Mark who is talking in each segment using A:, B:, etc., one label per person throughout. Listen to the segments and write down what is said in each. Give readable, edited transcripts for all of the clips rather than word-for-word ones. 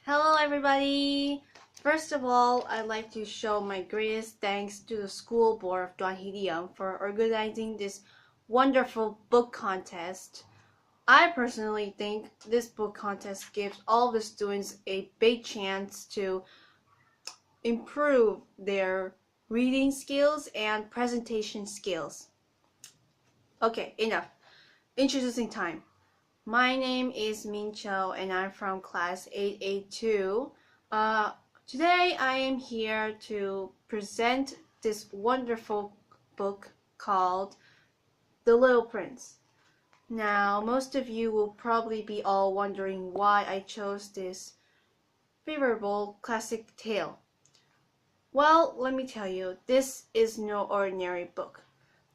A: Hello everybody! First of all, I'd like to show my greatest thanks to the school board of Đoàn Helium for organizing this wonderful book contest. I personally think this book contest gives all the students a big chance to improve their reading skills and presentation skills. Okay, enough. Introducing time. My name is Min Cho and I'm from class 882. Today I am here to present this wonderful book called The Little Prince. Now, most of you will probably be all wondering why I chose this favorable classic tale. Well, let me tell you, this is no ordinary book.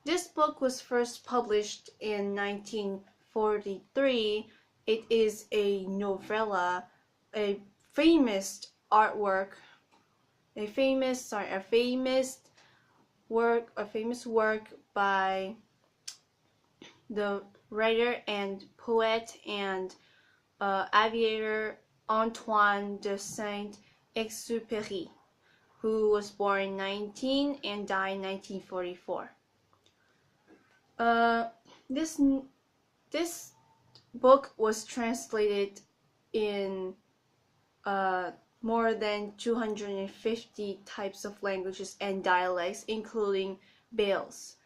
A: This book was first published in 1943. It is a novella, a famous artwork, a famous work by the writer and poet and aviator Antoine de Saint-Exupéry, who was born in 19 and died in 1944. This book was translated in more than 250 types of languages and dialects, including Braille's.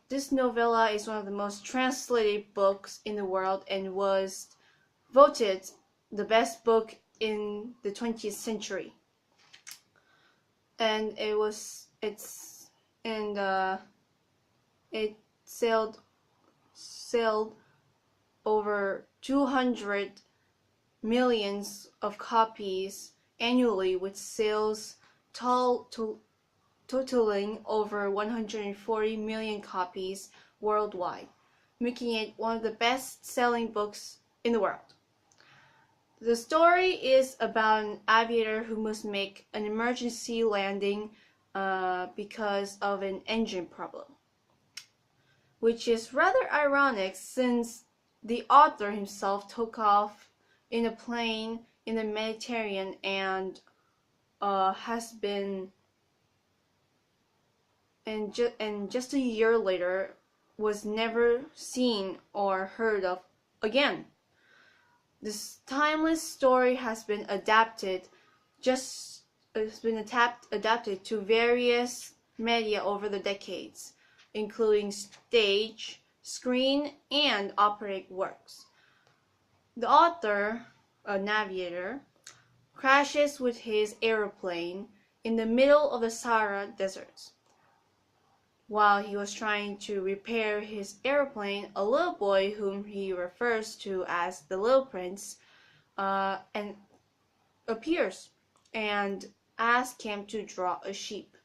A: This novella is one of the most translated books in the world and was voted the best book in the 20th century. And it sold over 200 millions of copies annually, with sales totaling over 140 million copies worldwide, making it one of the best-selling books in the world. The story is about an aviator who must make an emergency landing because of an engine problem, which is rather ironic since the author himself took off in a plane in the Mediterranean and just a year later was never seen or heard of again. This timeless story has been adapted to various media over the decades, including stage, screen, and operatic works. The author, an aviator, crashes with his aeroplane in the middle of the Sahara Desert. While he was trying to repair his airplane, a little boy whom he refers to as the Little Prince appears and asks him to draw a sheep.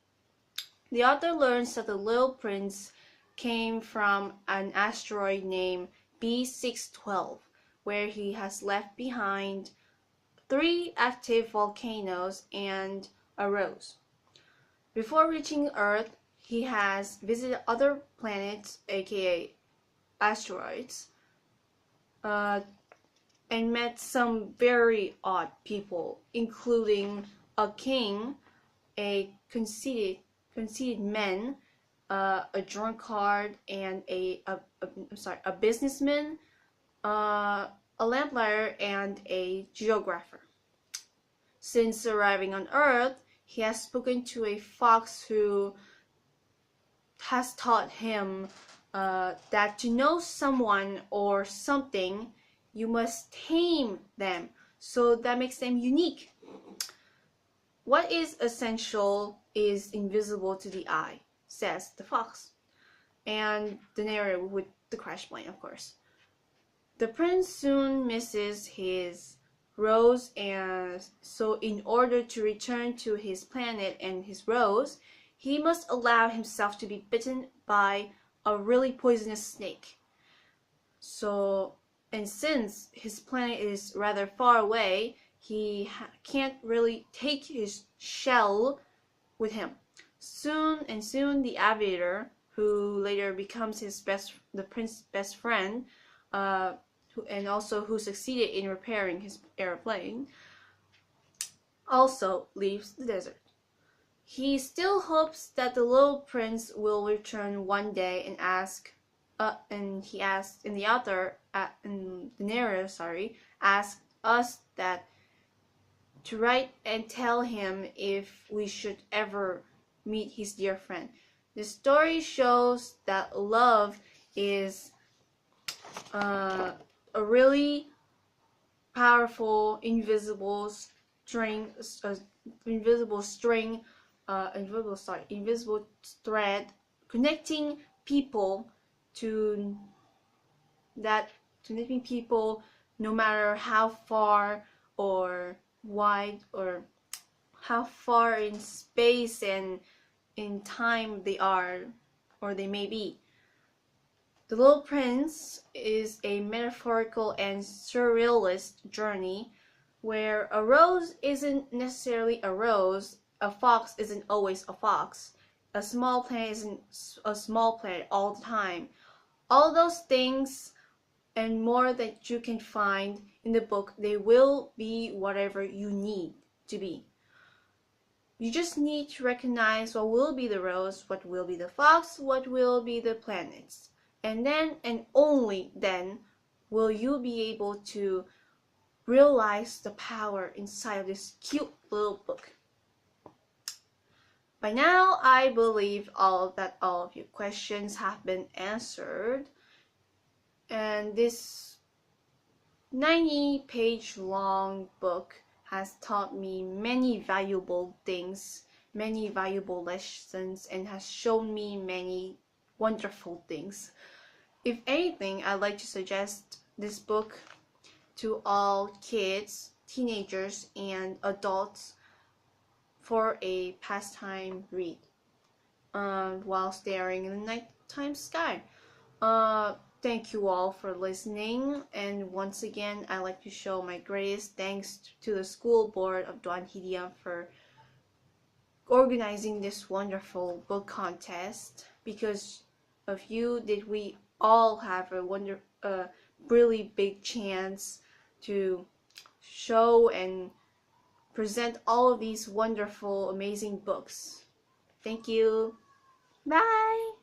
A: The author learns that the Little Prince came from an asteroid named B612, where he has left behind 3 active volcanoes and a rose. Before reaching Earth, he has visited other planets, aka asteroids, and met some very odd people, including a king, a conceited man, a drunkard, and a businessman, a lamplighter, and a geographer. Since arriving on Earth, he has spoken to a fox who has taught him that to know someone or something, you must tame them, so that makes them unique. What is essential is invisible to the eye, says the fox, and the narrator with the crash plane, of course. The prince soon misses his rose, and so in order to return to his planet and his rose, he must allow himself to be bitten by a really poisonous snake. And since his planet is rather far away, he can't really take his shell with him. Soon the aviator, who later becomes the prince's best friend, and also who succeeded in repairing his airplane, also leaves the desert. He still hopes that the little prince will return one day and he asks, and the author, in the narrator, asks us that to write and tell him if we should ever meet his dear friend. The story shows that love is a really powerful invisible string, invisible thread connecting people to connecting people no matter how far or wide or how far in space and in time they are or they may be. The Little Prince is a metaphorical and surrealist journey where a rose isn't necessarily a rose, a fox isn't always a fox, a small planet isn't a small planet all the time. All those things and more that you can find in the book, they will be whatever you need to be. You just need to recognize what will be the rose, what will be the fox, what will be the planets. And then, and only then, will you be able to realize the power inside of this cute little book. By now, I believe all of your questions have been answered. And this 90-page long book has taught me many valuable things, many valuable lessons, and has shown me many wonderful things. If anything, I'd like to suggest this book to all kids, teenagers, and adults for a pastime read while staring in the nighttime sky. Thank you all for listening, and once again, I'd like to show my greatest thanks to the school board of Doan Hee for organizing this wonderful book contest. Because of you, did we all have a really big chance to show and present all of these wonderful, amazing books. Thank you. Bye!